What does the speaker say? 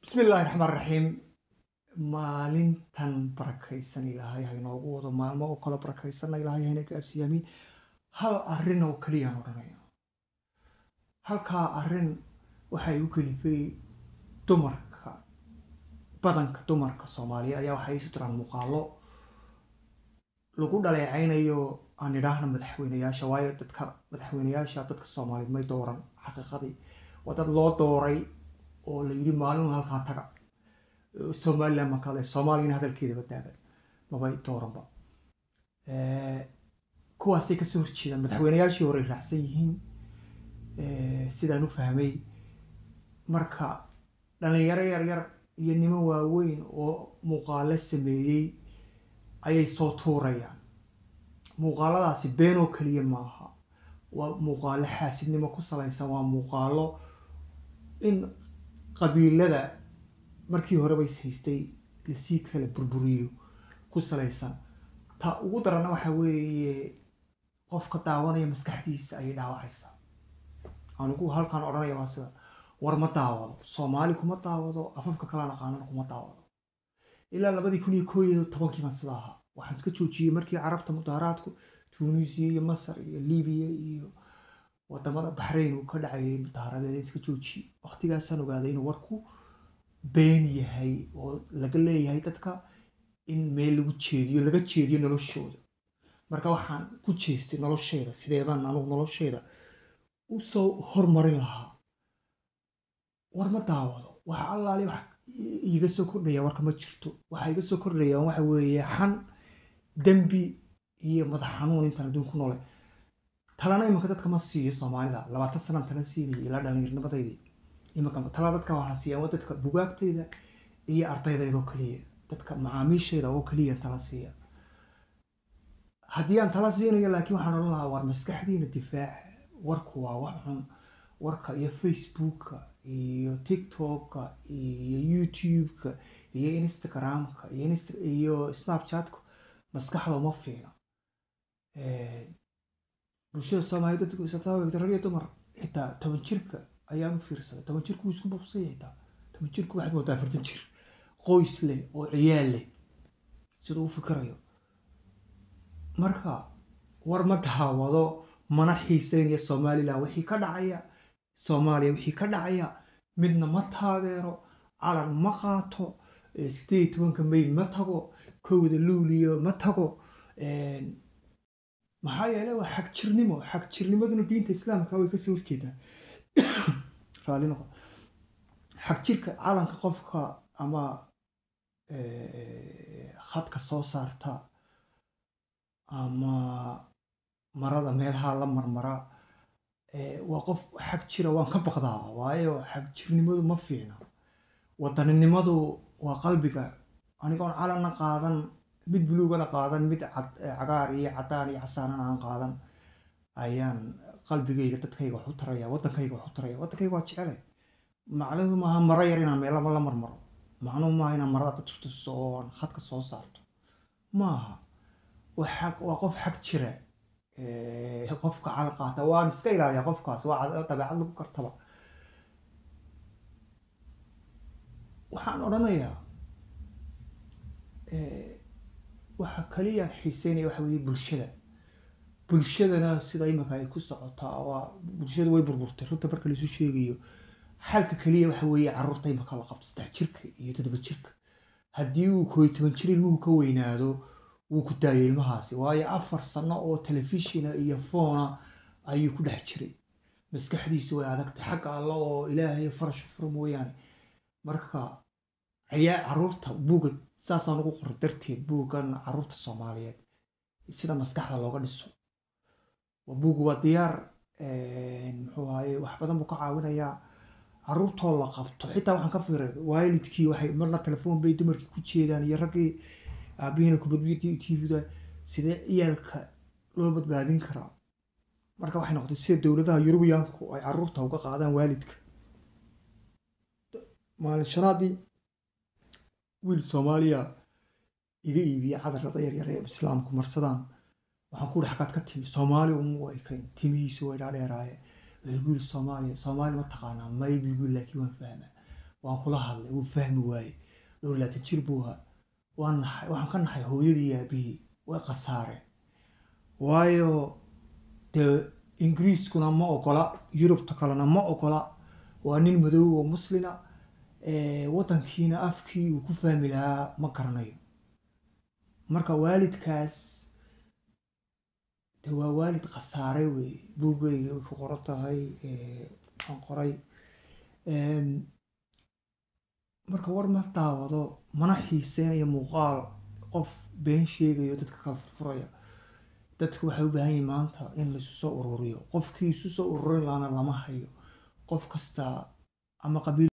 بسم الله الرحمن الرحيم. maalintan barakaysan ilaahay ha inoogu wado maalmo oo kala barakaysanna ilaahay ha ina gaarsiiyo amiin. hal arrin oo keliyaan odhanaya, halkaa arrin waxay u kalifay dumarka badanka dumarka Soomaaliyeed ayaa waxay isu tiraan muuqaalo lagu dhaleecaynayo aan idhaahno madaxweynayaasha, waayo dadka madaxweynayaasha dadka Soomaaliyeed may dooran xaqiiqadii. waa dad loo dooray oo la yidhi maalin halkaa taga Somaliland ma kale Soomaaliyana hadalkeeda badaagan mabay dooranba. kuwaasay ka soo horjeedaan madaxweynayaashii hore raacsan yihiin sidaan u fahmay. marka dhalinyaro yaryar iyo niman waaweyn oo muuqaalo sameeyey ayay soo tuurayaan. muuqaaladaasi been oo keliya maaha, waa muuqaalo xaasidnimo ku salaysan, waa muuqaalo in qabiilada markii hore bay haystay lasii kala burburiyo ku salaysan. ta ugu darana waxa weeye qofka daawanaya maskaxdiisa ayay dhaawacaysaa. anigu halkan odhanaya waa sida war ma daawado, Soomaali kuma daawado, afafka kala naqaanan kuma daawado. ilaa 2011 baan sida ahaa. waxaan iska joojiyey markii carabta mudaharaadku Tunisia iyo Masar iyo Liibiya iyo wadamada Bahrain uu ka dhacayay mudaharaadada iska joojiyey. waqtigaasaan ogaaday inuu warku been yahay oo laga leeyahay dadka in meel laga jeediyo noloshooda. marka waxaan ku jeestay noloshayda, sideebaan anigu noloshayda u soo hormarin lahaa. war ma daawado, waxa allaale wax iga soo kordhaya warka ma jirto. waxa iga soo kordhaya waxa weeye xan, dambi iyo madax xanuun intaan adduunka ku noolay. talana imanka dadka ma siiyo Soomaalida, 20 sano tala siinayay ilaa dhallinyarnimadeydii. imanka tala dadka waxaan siiyaa waa dadka bugaagtayda iyo ardaydayda oo kaliya, dadka macaamiishayda oo kaliya tala siiya. haddii aan tala siinayo laakiin waxaan odhan lahaa war maskaxdiina difaaca. warku waa wax xun. warka iyo Facebooka iyo TikToka iyo YouTubeka iyo Instagramka iyo Snapchatka maskaxda uma fiicna. bulshada Soomaaliyeed dadku isataawo rag iyo dumar xitaa 10 jirka ayaan u fiirsaday. 10 jirku wuu isku buuqsan yahay xitaa. 10 jirku waxaad moodaa 40 jir qoys leh oo ciyaal leh siduu u fikirayo. marka war ma daawado, mana xiisaynayo Somaliland wixii ka dhacaya, Soomaaliya wixii ka dhacaya midna ma taageero. calan ma qaato, 18 May ma tago, 1 Luulyo ma tago. maxaa yeelay waa xag jirnimaduna diinta islaamka way ka soo horjeedaa. raali noqo. xag jirka calanka qofka ama khadka soo saarta ama marada meelaha la marmara waa qof xag jira. waan ka baqdaa, waayo xag jirnimadu ma fiicna. wadaninimadu waa qalbiga. anigoon calanna qaadan, mid buluugana qaadan, mid cagaar iyo cadaan iyo casaanan aan qaadan, ayaan qalbigayga dadkayga wax u taraya, wadankayga wax u taraya. wadankayga waa jecelay. macnuhu maaha maro yar inaan meel la marmaro. macnuhu maaha inaan marada dad tusto oo aan khadka soo saarto. maaha. waa qof xag jira. qofka calan qaata waan iska ilaaliyaa. qofkaas waa dabeecad lagu kartaba. waxaan odhanayaa waxa kaliya xiiseynaya waxa weeye bulshadana sida imanka ay ku socotaa. waa bulshadu way burburtay runta marka la isu sheegayo. xalka kaliya waxa weeye carruurta imanka la qabto 3 jirka iyo 7 jirka. haddii uu 11 jir ilmuhu ka weynaado wuu ku daayay ilmahaasi, waayo 4 sano oo telefishina iyo foona ayuu ku dhex jiray. maskaxdiisu way adagtay xagga alla oo ilaahay farash furo mooyaane. marka ayaa carruurta buuga saasaan ugu qoray darteed buugan carruurta Soomaaliyeed sida maskaxda looga dhiso. buugu waa diyaar. muxuu ahaye wax badan buu ka caawinayaa carruurtoo la qabto. xitaa waxaan ka fiiray waalidkii waxay marna telefoon bay dumarkii ku jeedaan iyo raggii aabihiina kubadbiyada TVda sidee ciyaalka loo badbaadin karaa. marka waxay noqotay sida dowladaha Yurubiyaanku ay carruurta uga qaadaan waalidka. maalin shanaadii wiil Soomaaliya iga iibiya cadarada yaryar ee islaamku marsadaan. waxaan ku dhaxkaad ka timi Soomaali way kayn timihiisu way dhaadheeraaye. wiil Soomaali ma taqaanaa? may bigu laakiin waan fahmaa. waan kula hadlay wuu fahmi waayey dhowlaata jir buuha waxaan ka naxay hooyadii aabihii way khasaareen waayo dee ingiriiskuna ma ogola yurubta kalena ma ogola waa nin madow oo muslina wadankiina afkii uu ku fahmi lahaa ma garanayo marka waalidkaas dee waa waalid khasaaray wey buugayga ku qoran tahay aan qoray marka war ma daawado mana xiiseynayo muuqaal qof been sheegayo dadka ka furfuraya dadku waxay u baahan yihiin maanta in la isu soo ururiyo qofkii isu soo ururin laana lama hayo qof kasta ama qabiil